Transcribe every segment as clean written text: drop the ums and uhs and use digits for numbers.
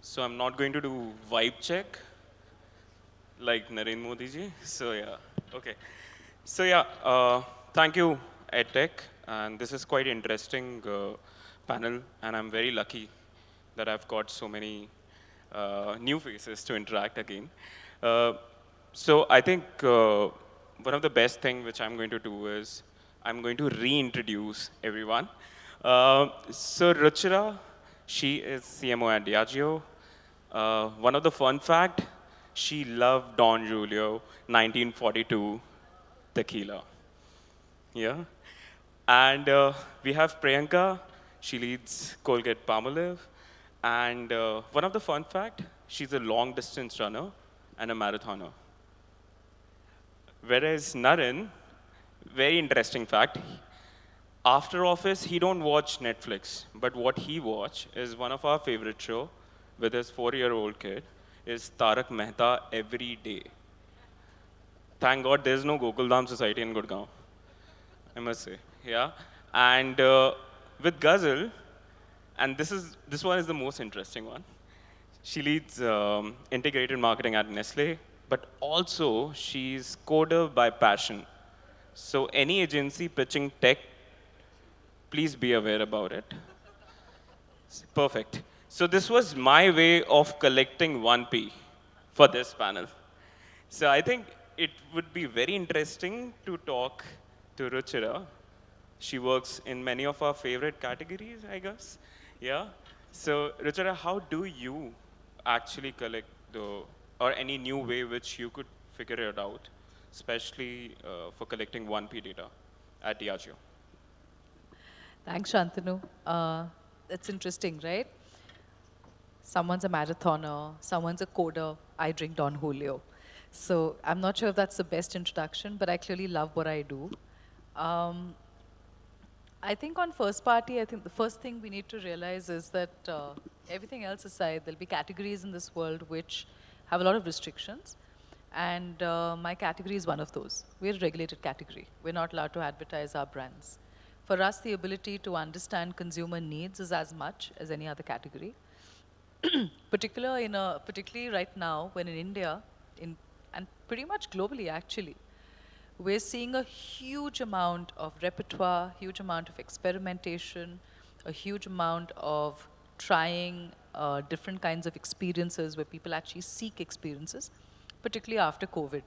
So I'm not going to do vibe check like Narendra Modi ji. So yeah, okay. So yeah, thank you, EdTech, and this is quite interesting panel, and I'm very lucky that I've got so many new faces to interact again. Uh, so I think one of the best thing which I'm going to do is I'm going to reintroduce everyone. So Ruchira, she is CMO at Diageo. One of the fun fact, she loved Don Julio 1942 tequila. Yeah. And we have Priyanka. She leads Colgate Palmolive. And one of the fun fact, she's a long distance runner and a marathoner. Whereas Naren, very interesting fact, after office, he don't watch Netflix, but what he watch is one of our favorite show with his 4-year-old kid is Tarak Mehta every day. Thank God there's no Gokuldham Society in Gurgaon, I must say. Yeah. And with Ghazal, and this one is the most interesting one. She leads integrated marketing at Nestle, but also she's coder by passion. So any agency pitching tech, please be aware about it. Perfect. So this was my way of collecting 1P for this panel. So I think it would be very interesting to talk to Ruchira. She works in many of our favorite categories, I guess. Yeah. So Ruchira, how do you actually collect the, or any new way which you could figure it out, especially for collecting 1P data at Diageo? Thanks, Shantanu. It's interesting, right? Someone's a marathoner, someone's a coder, I drink Don Julio. So I'm not sure if that's the best introduction, but I clearly love what I do. Um, I think on first party, I think the first thing we need to realize is that everything else aside, there'll be categories in this world which have a lot of restrictions. And my category is one of those. We're a regulated category. We're not allowed to advertise our brands. For us, the ability to understand consumer needs is as much as any other category. Particularly right now, when in India, and pretty much globally actually, we're seeing a huge amount of repertoire, huge amount of experimentation, a huge amount of trying different kinds of experiences where people actually seek experiences, particularly after COVID.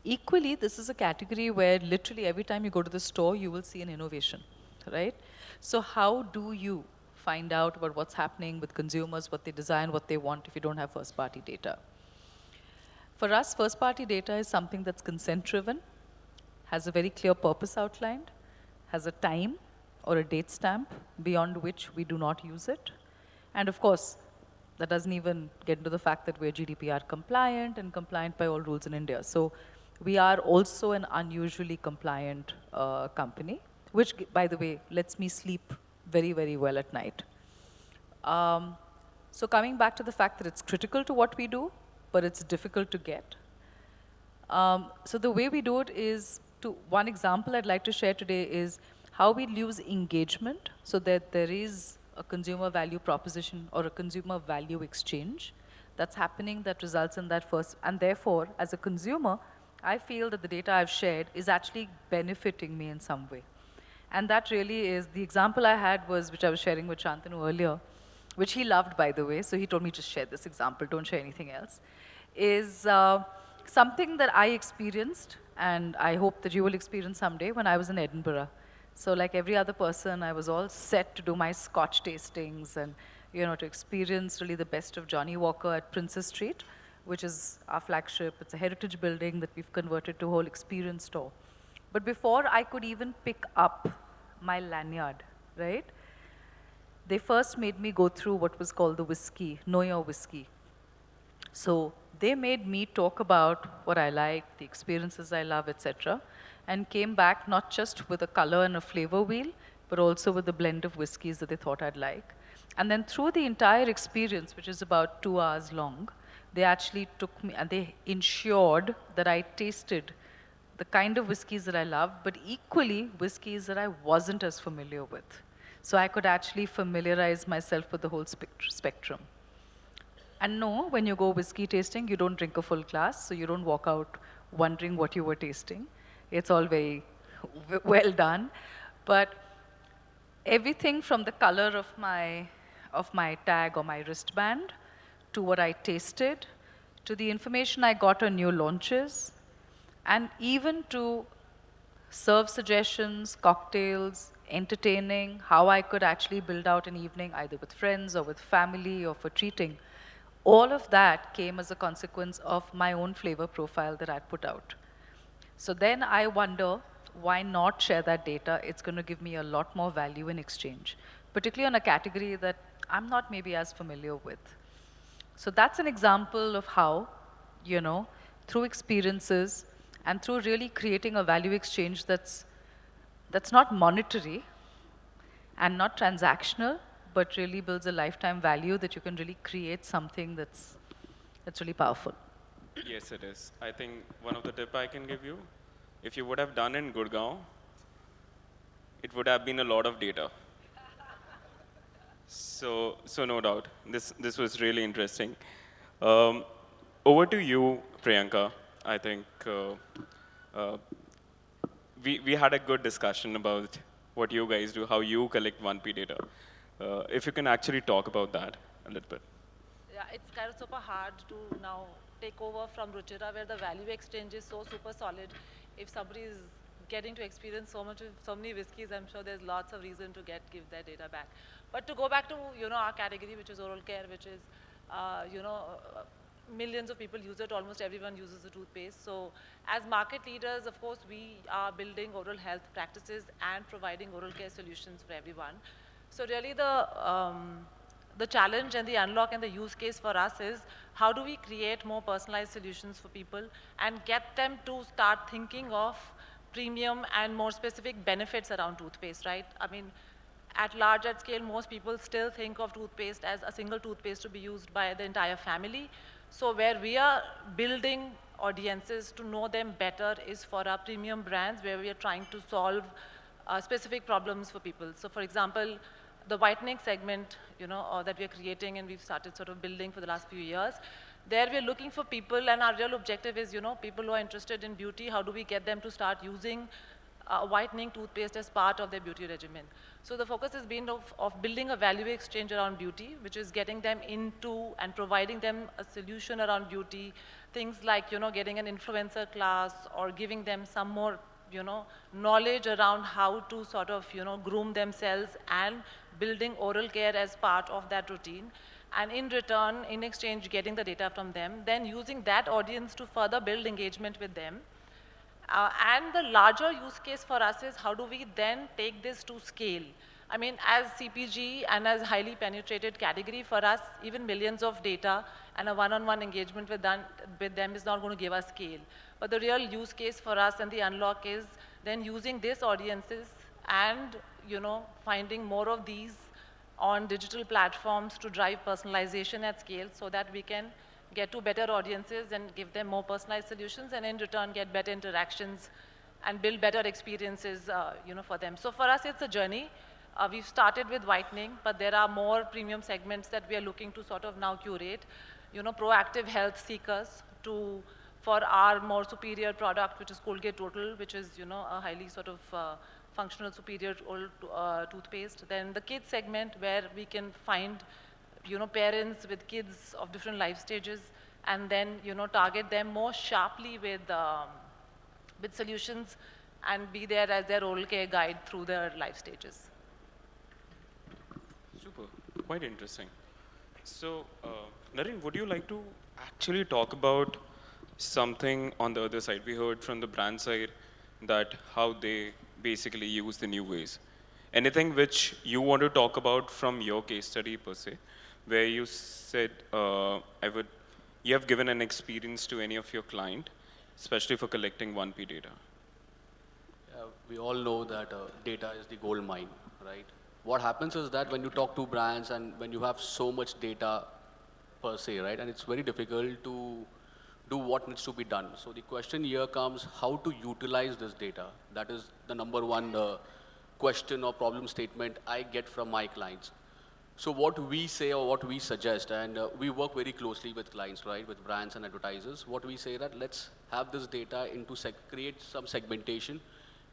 Equally, this is a category where literally every time you go to the store, you will see an innovation, right? So how do you find out about what's happening with consumers, what they desire, and what they want if you don't have first-party data? For us, first-party data is something that's consent-driven, has a very clear purpose outlined, has a time or a date stamp beyond which we do not use it. And of course, that doesn't even get into the fact that we're GDPR compliant and compliant by all rules in India. So we are also an unusually compliant company, which, by the way, lets me sleep very, very well at night. So coming back to the fact that it's critical to what we do, but it's difficult to get. So the way we do it is, one example I'd like to share today is how we use engagement so that there is a consumer value proposition or a consumer value exchange that's happening that results in that first. And therefore, as a consumer, I feel that the data I've shared is actually benefiting me in some way. And that really is, the example I had was, which I was sharing with Shantanu earlier, which he loved, by the way, so he told me just share this example, don't share anything else, is something that I experienced, and I hope that you will experience someday, when I was in Edinburgh. So like every other person, I was all set to do my Scotch tastings and, you know, to experience really the best of Johnny Walker at Princess Street, which is our flagship. It's a heritage building that we've converted to a whole experience store. But before I could even pick up my lanyard, right, they first made me go through what was called the whiskey, know your whiskey. So they made me talk about what I like, the experiences I love, etc., and came back not just with a color and a flavor wheel, but also with a blend of whiskeys that they thought I'd like. And then through the entire experience, which is about 2 hours long, they actually took me and they ensured that I tasted the kind of whiskeys that I love, but equally whiskeys that I wasn't as familiar with. So I could actually familiarize myself with the whole spectrum. And no, when you go whiskey tasting, you don't drink a full glass, so you don't walk out wondering what you were tasting. It's all very well done. But everything from the color of my tag or my wristband to what I tasted to the information I got on new launches and even to serve suggestions, cocktails, entertaining, how I could actually build out an evening either with friends or with family or for treating. All of that came as a consequence of my own flavor profile that I put out. So then I wonder, why not share that data? It's going to give me a lot more value in exchange, particularly on a category that I'm not maybe as familiar with. So that's an example of how, you know, through experiences and through really creating a value exchange that's not monetary and not transactional, but really builds a lifetime value that you can really create something that's really powerful. Yes, it is. I think one of the tip I can give you, if you would have done in Gurgaon, it would have been a lot of data. So no doubt, this was really interesting. Um, Over to you, Priyanka. I think uh, we had a good discussion about what you guys do, how you collect 1P data. If you can actually talk about that a little bit. Yeah, it's kind of super hard to now take over from Ruchira, where the value exchange is so super solid. If somebody is getting to experience so much, so many whiskeys, I'm sure there's lots of reason to give their data back. But to go back to our category, which is oral care, which is millions of people use it. Almost everyone uses the toothpaste. So, as market leaders, of course, we are building oral health practices and providing oral care solutions for everyone. So, really, the challenge and the unlock and the use case for us is how do we create more personalized solutions for people and get them to start thinking of premium and more specific benefits around toothpaste, right? I mean, at large, at scale, most people still think of toothpaste as a single toothpaste to be used by the entire family. So where we are building audiences to know them better is for our premium brands, where we are trying to solve specific problems for people. So for example, the whitening segment, that we are creating and we've started sort of building for the last few years, there we're looking for people, and our real objective is, people who are interested in beauty, how do we get them to start using whitening toothpaste as part of their beauty regimen. So the focus has been of building a value exchange around beauty, which is getting them into and providing them a solution around beauty, things like, getting an influencer class or giving them some more, knowledge around how to sort of, groom themselves and building oral care as part of that routine. And in return, in exchange, getting the data from them, then using that audience to further build engagement with them. And the larger use case for us is how do we then take this to scale? I mean, as CPG and as highly penetrated category for us, even millions of data and a one-on-one engagement with them is not going to give us scale. But the real use case for us and the unlock is then using these audiences and, finding more of these on digital platforms to drive personalization at scale so that we can get to better audiences and give them more personalized solutions, and in return get better interactions and build better experiences for them. So for us, it's a journey. We've started with whitening, but there are more premium segments that we are looking to sort of now curate. Proactive health seekers for our more superior product, which is Colgate Total, which is a highly sort of functional superior oral toothpaste. Then the kids segment, where we can find parents with kids of different life stages, and then target them more sharply with solutions and be there as their oral care guide through their life stages. Super, quite interesting. So, Naren, would you like to actually talk about something on the other side? We heard from the brand side that how they basically use the new ways. Anything which you want to talk about from your case study per se, where you said you have given an experience to any of your client, especially for collecting 1P data. We all know that data is the gold mine, right? What happens is that when you talk to brands and when you have so much data per se, right, and it's very difficult to do what needs to be done. So the question here comes how to utilize this data. That is the number one question or problem statement I get from my clients. So what we say or what we suggest, and we work very closely with clients, right, with brands and advertisers. What we say that let's have this data into create some segmentation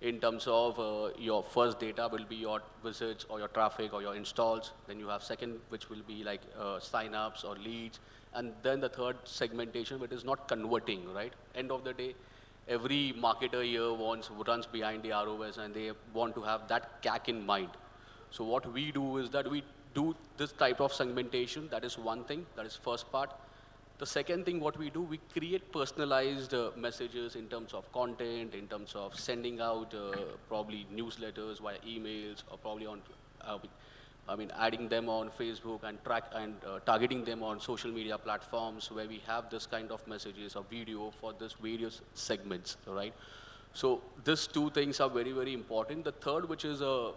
in terms of your first data will be your visits or your traffic or your installs. Then you have second, which will be like sign-ups or leads. And then the third segmentation, which is not converting, right? End of the day, every marketer here runs behind the ROS and they want to have that CAC in mind. So what we do is that we do this type of segmentation. That is one thing, that is first part. The second thing what we do, we create personalized messages in terms of content, in terms of sending out probably newsletters via emails or probably on, uh, adding them on Facebook and targeting them on social media platforms where we have this kind of messages or video for this various segments, right? So these two things are very, very important. The third, which is a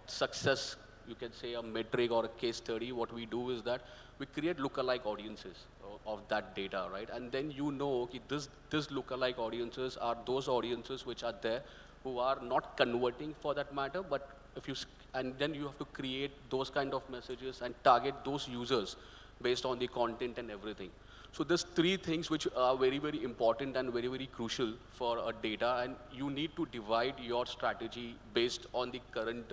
success, you can say a metric or a case study, what we do is that we create lookalike audiences of that data, right? And then you know, okay, this lookalike audiences are those audiences which are there who are not converting for that matter, but if you, and then you have to create those kind of messages and target those users based on the content and everything. So there's three things which are very, very important and very, very crucial for a data, and you need to divide your strategy based on the current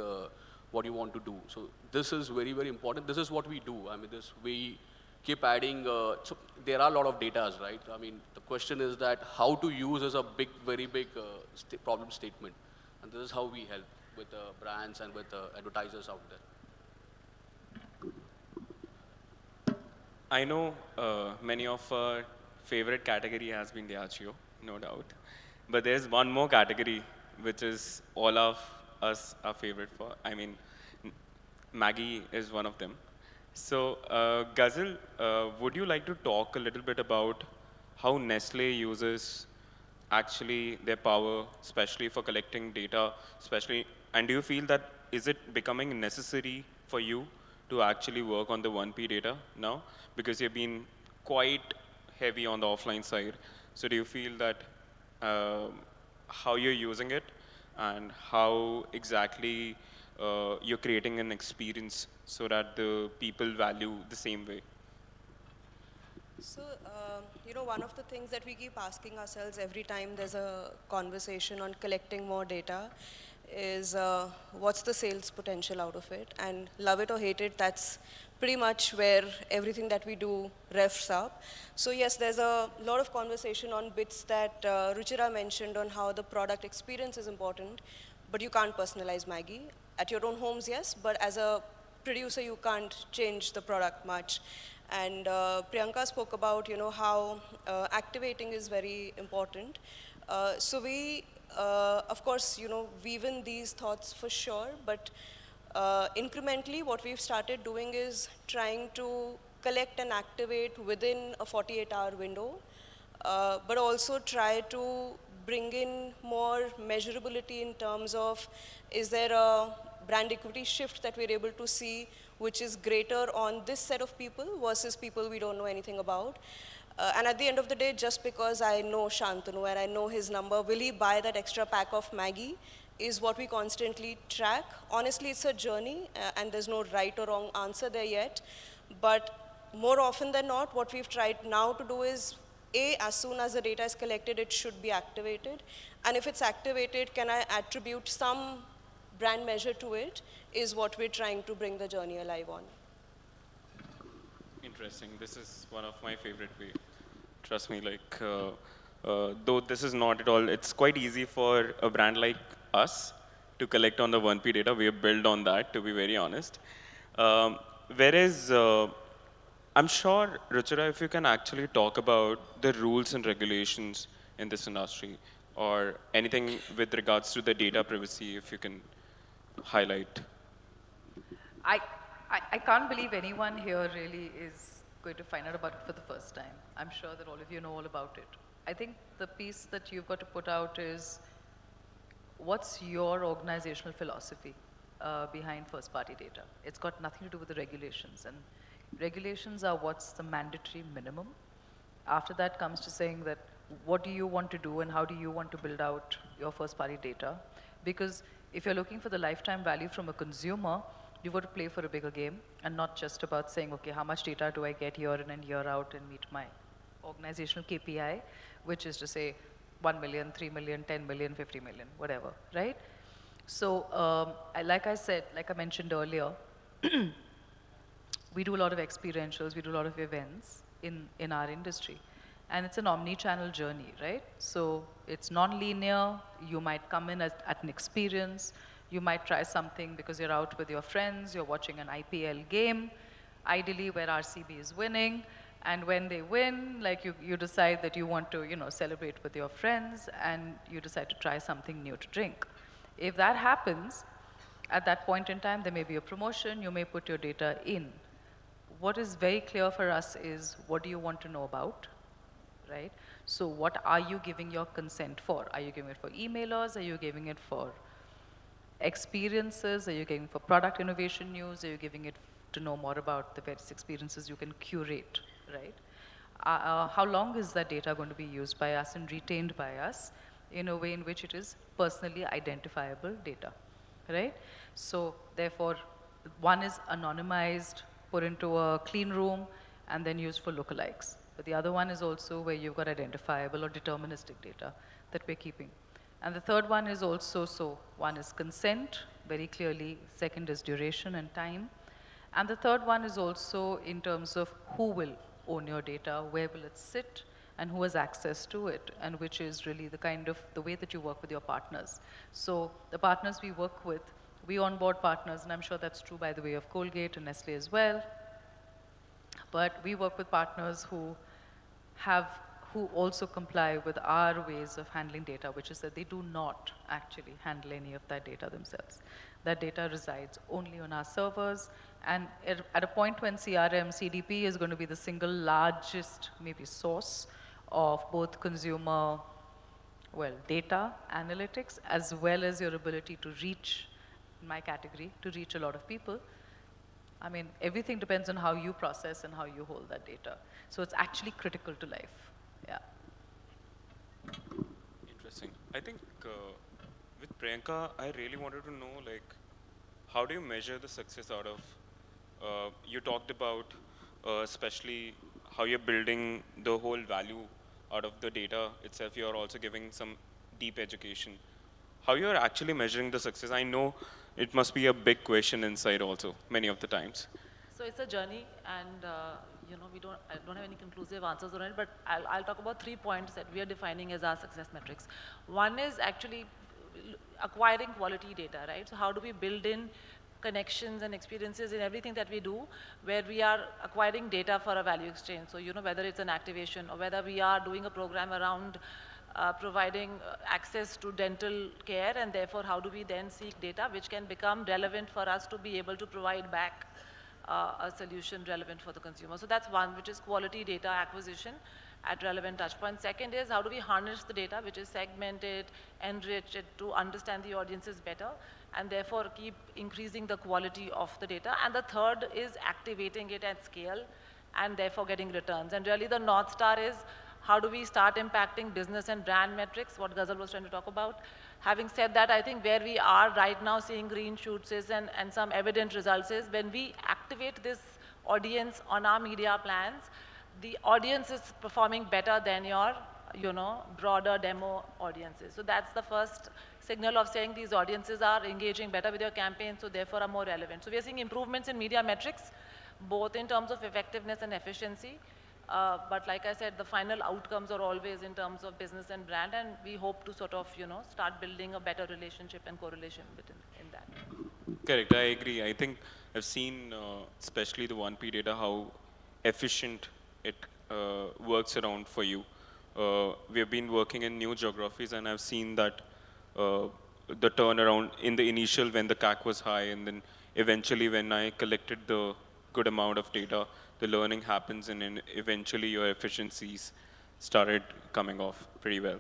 what you want to do. So this is very, very important. This is what we do. I mean, we keep adding. So there are a lot of datas, right? I mean, the question is that how to use is a big, very big problem statement, and this is how we help with brands and with advertisers out there. I know many of our favorite category has been Diageo, no doubt. But there's one more category which is all of us are favorite for. I mean, n- Maggie is one of them. So, Ghazal, would you like to talk a little bit about how Nestle uses actually their power, especially for collecting data, especially, and do you feel that is it becoming necessary for you to actually work on the 1P data now? Because you've been quite heavy on the offline side. So do you feel that how you're using it and how exactly you're creating an experience so that the people value the same way? So, one of the things that we keep asking ourselves every time there's a conversation on collecting more data is what's the sales potential out of it? And love it or hate it, that's pretty much where everything that we do refs up. So yes, there's a lot of conversation on bits that Ruchira mentioned on how the product experience is important, but you can't personalize Maggie. At your own homes, yes, but as a producer, you can't change the product much. And Priyanka spoke about, how activating is very important. So we, of course, weave in these thoughts for sure, but incrementally, what we've started doing is trying to collect and activate within a 48-hour window, but also try to bring in more measurability in terms of is there a brand equity shift that we're able to see which is greater on this set of people versus people we don't know anything about. And at the end of the day, just because I know Shantanu and I know his number, will he buy that extra pack of Maggie is what we constantly track. Honestly, it's a journey and there's no right or wrong answer there yet. But more often than not, what we've tried now to do is as soon as the data is collected, it should be activated. And if it's activated, can I attribute some brand measure to it, is what we're trying to bring the journey alive on. Interesting. This is one of my favorite way. Trust me, like, though this is not at all, it's quite easy for a brand like us to collect on the 1P data. We are built on that, to be very honest. Um, Whereas, I'm sure, Ruchira, if you can actually talk about the rules and regulations in this industry or anything with regards to the data privacy, if you can highlight. I, I can't believe anyone here really is going to find out about it for the first time. I'm sure that all of you know all about it. I think the piece that you've got to put out is what's your organizational philosophy behind first party data? It's got nothing to do with the regulations. And regulations are what's the mandatory minimum. After that comes to saying that what do you want to do and how do you want to build out your first party data? Because If you're looking for the lifetime value from a consumer, you've got to play for a bigger game and not just about saying, okay, how much data do I get year in and year out and meet my organizational KPI, which is to say 1 million, 3 million, 10 million, 50 million, whatever, right? So, like I said, like I mentioned earlier, we do a lot of experientials, we do a lot of events in our industry. And it's an omni-channel journey, right? So it's non-linear, you might come in at an experience, you might try something because you're out with your friends, you're watching an IPL game, ideally where RCB is winning, and when they win, like you decide that you want to, celebrate with your friends, and you decide to try something new to drink. If that happens, at that point in time, there may be a promotion, you may put your data in. What is very clear for us is what do you want to know about, right? So what are you giving your consent for? Are you giving it for emailers? Are you giving it for experiences? Are you giving for product innovation news? Are you giving it to know more about the various experiences you can curate, right? How long is that data going to be used by us and retained by us in a way in which it is personally identifiable data, right? So therefore, one is anonymized, put into a clean room, and then used for lookalikes. But the other one is also where you've got identifiable or deterministic data that we're keeping. And the third one is also, so one is consent, very clearly. Second is duration and time. And the third one is also in terms of who will own your data, where will it sit, and who has access to it, and which is really the kind of the way that you work with your partners. So the partners we work with, we onboard partners, and I'm sure that's true by the way of Colgate and Nestle as well. But we work with partners who also comply with our ways of handling data, which is that they do not actually handle any of that data themselves. That data resides only on our servers, and at a point when CRM, CDP is going to be the single largest maybe source of both consumer, well, data, analytics, as well as your ability to reach, in my category, to reach a lot of people. I mean, everything depends on how you process and how you hold that data. So it's actually critical to life. Yeah. Interesting. I think with Priyanka, I really wanted to know, like, how do you measure the success out of, you talked about especially how you're building the whole value out of the data itself. You're also giving some deep education. How you're actually measuring the success? I know it must be a big question inside also, many of the times. So it's a journey, and I don't have any conclusive answers on it, but I'll talk about 3 points that we are defining as our success metrics. One is actually acquiring quality data, right? So how do we build in connections and experiences in everything that we do, where we are acquiring data for a value exchange. So whether it's an activation or whether we are doing a program around providing access to dental care, and therefore how do we then seek data which can become relevant for us to be able to provide back a solution relevant for the consumer. So that's one, which is quality data acquisition at relevant touchpoints. Second is how do we harness the data, which is segmented, enrich it to understand the audiences better, and therefore keep increasing the quality of the data. And the third is activating it at scale and therefore getting returns. And really the North Star is how do we start impacting business and brand metrics, what Ghazal was trying to talk about. Having said that, I think where we are right now seeing green shoots is, and some evident results is, when we activate this audience on our media plans, the audience is performing better than your broader demo audiences. So that's the first signal of saying these audiences are engaging better with your campaign, so therefore are more relevant. So we are seeing improvements in media metrics, both in terms of effectiveness and efficiency. But like I said, the final outcomes are always in terms of business and brand, and we hope to sort of, start building a better relationship and correlation in that. Correct, I agree. I think I've seen, especially the 1P data, how efficient it works around for you. We have been working in new geographies, and I've seen that uh, the turnaround in the initial when the CAC was high, and then eventually when I collected the good amount of data, the learning happens, and then eventually your efficiencies started coming off pretty well.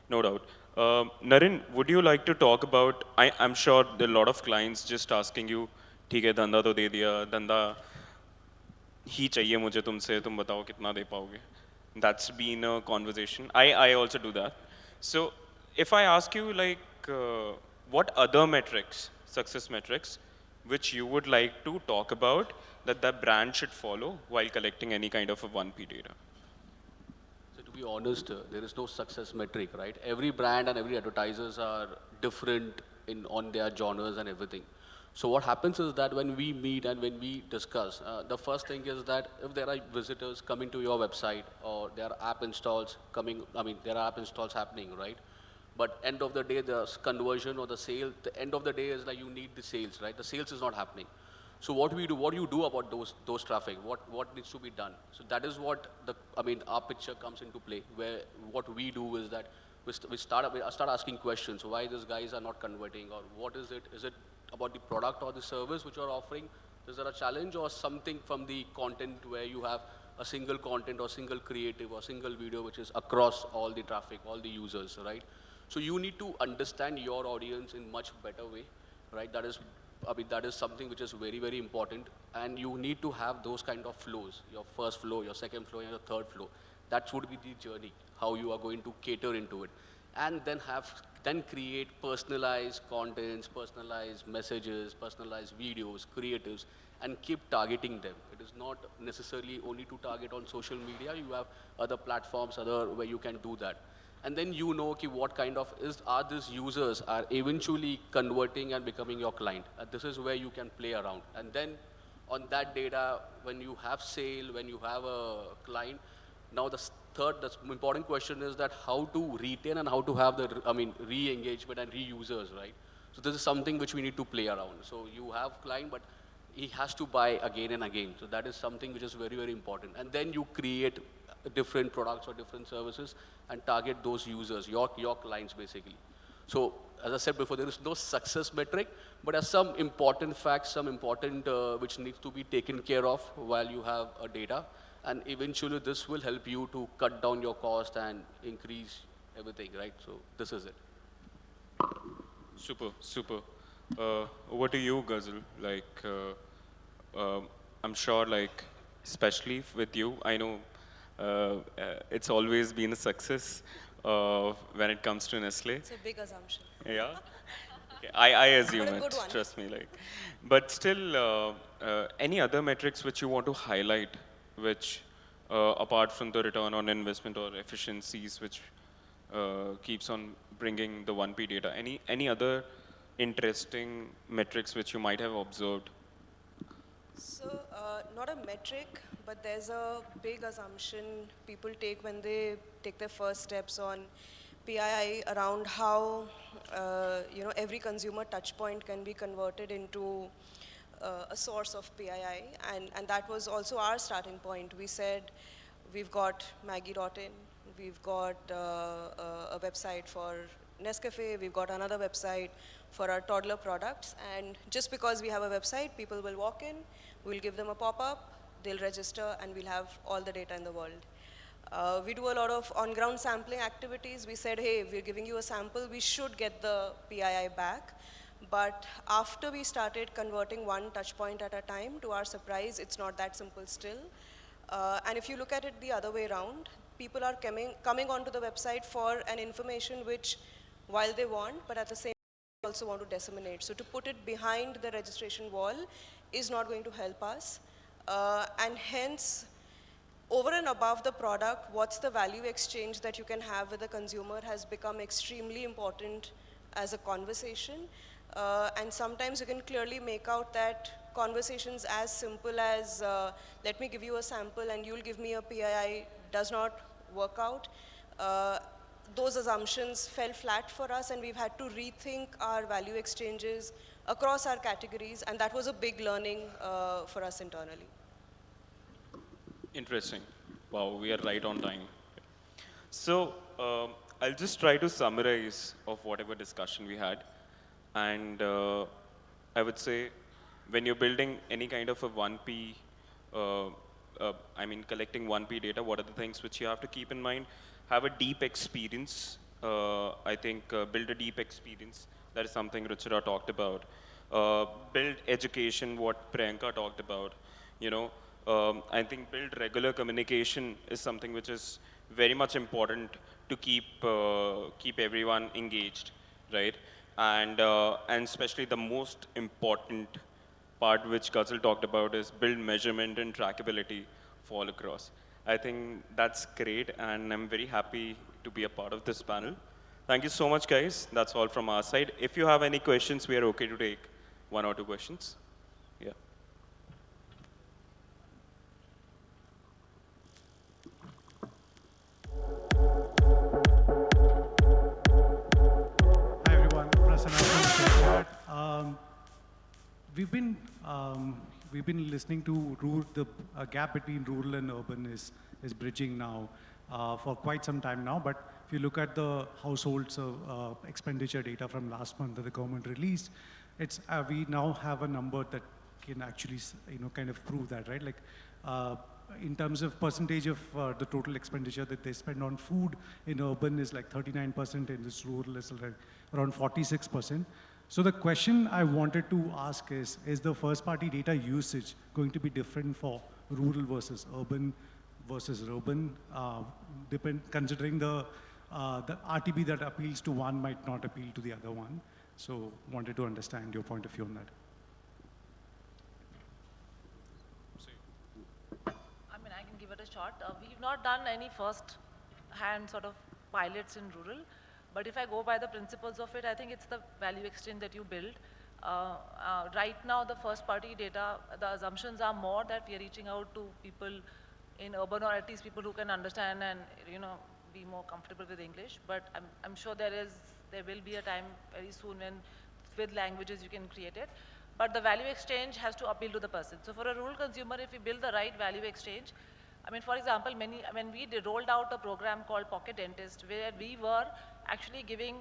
No doubt. Naren, would you like to talk about, I'm sure there are a lot of clients just asking you, ठीक है धंधा तो दे दिया धंधा ही चाहिए मुझे तुमसे तुम बताओ कितना दे पाओगे. That's been a conversation. I also do that. So if I ask you like, what other metrics, success metrics, which you would like to talk about that the brand should follow while collecting any kind of a 1P data? So to be honest, there is no success metric, right? Every brand and every advertisers are different in on their genres and everything. So what happens is that when we meet and when we discuss, the first thing is that if there are visitors coming to your website or there are app installs coming, I mean there are app installs happening, right? But end of the day, the conversion or the sale, the end of the day is like you need the sales, right? The sales is not happening. So what we do, what do you do about those traffic? What needs to be done? So that is what the, I mean, our picture comes into play. Where what we do is that we start asking questions. Why these guys are not converting, or what is it? Is it about the product or the service which you are offering? Is there a challenge or something from the content where you have a single content or single creative or single video which is across all the traffic, all the users, right? So you need to understand your audience in much better way, right? That is, I mean, that is something which is very, very important. And you need to have those kind of flows, your first flow, your second flow, and your third flow. That would be the journey, how you are going to cater into it. And then create personalized contents, personalized messages, personalized videos, creatives, and keep targeting them. It is not necessarily only to target on social media. You have other platforms, other where you can do that. And then you know ki what kind of are these users are eventually converting and becoming your client. And this is where you can play around. And then on that data, when you have sale, when you have a client, now the important question is that how to retain and how to have the, I mean, re-engagement and re-users, right? So this is something which we need to play around. So you have client, but he has to buy again and again. So that is something which is very, very important. And then you create different products or different services and target those users, your clients basically. So as I said before, there is no success metric, but there are some important facts, some important which needs to be taken care of while you have a data. And eventually this will help you to cut down your cost and increase everything, right? So this is it. Super, super. Over to you, Ghazal. Like, I'm sure, like, especially with you, I know it's always been a success when it comes to Nestle. It's a big assumption, Yeah. Okay, I assume but a good it. one. Trust me, like. But still, any other metrics which you want to highlight, which apart from the return on investment or efficiencies, which keeps on bringing the 1P data. Any other interesting metrics which you might have observed? So, not a metric, but there's a big assumption people take when they take their first steps on PII around how every consumer touch point can be converted into a source of PII, and that was also our starting point. We said we've got Maggie.in, we've got a website for Nescafe, we've got another website for our toddler products, and just because we have a website, people will walk in, we'll give them a pop-up, they'll register, and we'll have all the data in the world. We do a lot of on-ground sampling activities. We said, hey, we're giving you a sample, we should get the PII back. But after we started converting one touch point at a time, to our surprise, it's not that simple still. And if you look at it the other way around, people are coming onto the website for an information which, while they want, but at the same time, they also want to disseminate. So to put it behind the registration wall is not going to help us. And hence, over and above the product, what's the value exchange that you can have with the consumer has become extremely important as a conversation. And sometimes you can clearly make out that conversations as simple as, let me give you a sample and you'll give me a PII does not work out. Those assumptions fell flat for us, and we've had to rethink our value exchanges across our categories, and that was a big learning for us internally. Interesting. Wow, we are right on time. So I'll just try to summarize of whatever discussion we had. And I would say when you're building any kind of a 1P, I mean collecting 1P data, what are the things which you have to keep in mind? Have a deep experience. I think build a deep experience. That is something Ruchira talked about. Build education, what Priyanka talked about. You know, I think build regular communication is something which is very much important to keep everyone engaged, right? and especially the most important part which Ghazal talked about is build measurement and trackability for all across. I think that's great, and I'm very happy to be a part of this panel. Thank you so much, guys. That's all from our side. If you have any questions, we are okay to take one or two questions. Yeah. Hi everyone, Prasanna from ShareChat. We've been we've been listening to the gap between rural and urban is bridging now for quite some time now. But if you look at the households expenditure data from last month that the government released, it's we now have a number that can actually kind of prove that, right? Like in terms of percentage of the total expenditure that they spend on food in urban is like 39%, in this rural is like around 46%. So the question I wanted to ask is the first party data usage going to be different for rural versus urban considering the RTB that appeals to one might not appeal to the other one. So wanted to understand your point of view on that. I mean, I can give it a shot. We've not done any first-hand sort of pilots in rural, but if I go by the principles of it, I think it's the value exchange that you build. Right now, the first-party data, the assumptions are more that we are reaching out to people in urban, or at least people who can understand and be more comfortable with English. But I'm sure there will be a time very soon when with languages you can create it. But the value exchange has to appeal to the person. So for a rural consumer, if we build the right value exchange, I mean, for example, when we rolled out a program called Pocket Dentist, where we were actually giving,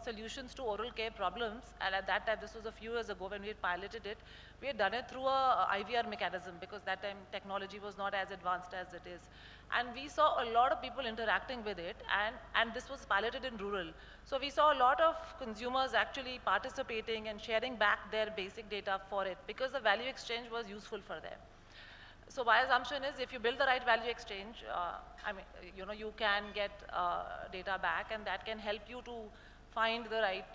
solutions to oral care problems, and at that time, this was a few years ago when we had piloted it, we had done it through a IVR mechanism, because that time technology was not as advanced as it is. And we saw a lot of people interacting with it, and this was piloted in rural. So we saw a lot of consumers actually participating and sharing back their basic data for it, because the value exchange was useful for them. So my assumption is if you build the right value exchange, I mean, you can get data back, and that can help you to find the right,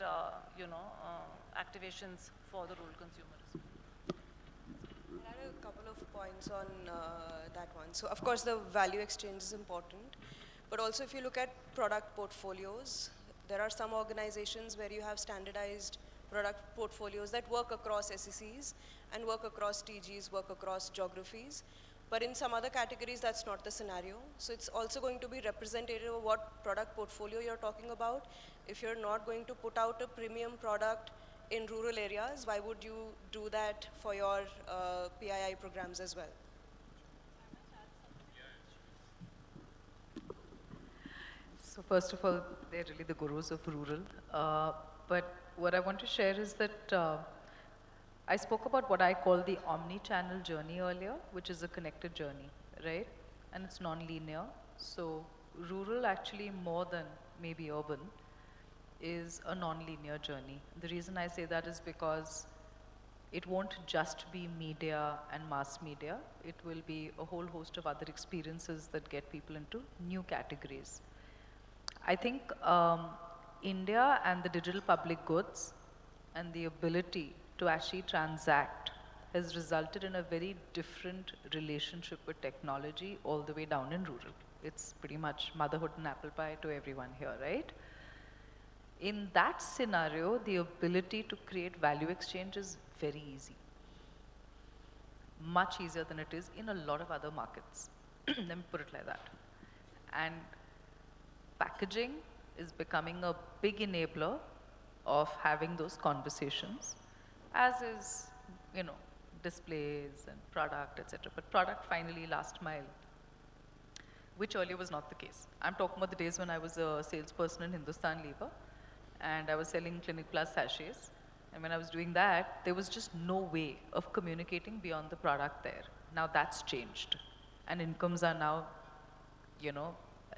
activations for the rural consumers. I had a couple of points on that one. So of course the value exchange is important, but also if you look at product portfolios, there are some organizations where you have standardized product portfolios that work across SECs and work across TGs, work across geographies. But in some other categories, that's not the scenario. So it's also going to be representative of what product portfolio you're talking about. If you're not going to put out a premium product in rural areas, why would you do that for your PII programs as well? So first of all, they're really the gurus of rural. But what I want to share is that I spoke about what I call the omni-channel journey earlier, which is a connected journey, right? And it's non-linear. So rural actually more than maybe urban is a non-linear journey. The reason I say that is because it won't just be media and mass media. It will be a whole host of other experiences that get people into new categories. I think India and the digital public goods and the ability to actually transact has resulted in a very different relationship with technology all the way down in rural. It's pretty much motherhood and apple pie to everyone here, right? In that scenario, the ability to create value exchange is very easy. Much easier than it is in a lot of other markets. Let me put it like that. And packaging is becoming a big enabler of having those conversations, as is, displays and product, etc. But product finally last mile, which earlier was not the case. I'm talking about the days when I was a salesperson in Hindustan Lever, and I was selling Clinic Plus sachets. And when I was doing that, there was just no way of communicating beyond the product there. Now that's changed. And incomes are now,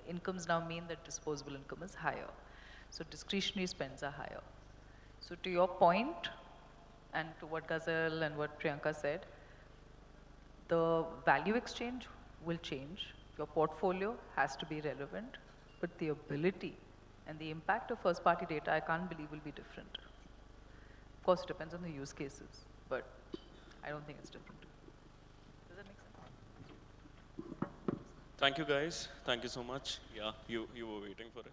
incomes now mean that disposable income is higher. So discretionary spends are higher. So to your point, and to what Ghazal and what Priyanka said, the value exchange will change. Your portfolio has to be relevant, but the ability And the impact of first-party data, I can't believe, will be different. Of course, it depends on the use cases, but I don't think it's different. Does that make sense? Thank you, guys. Thank you so much. Yeah, you were waiting for it.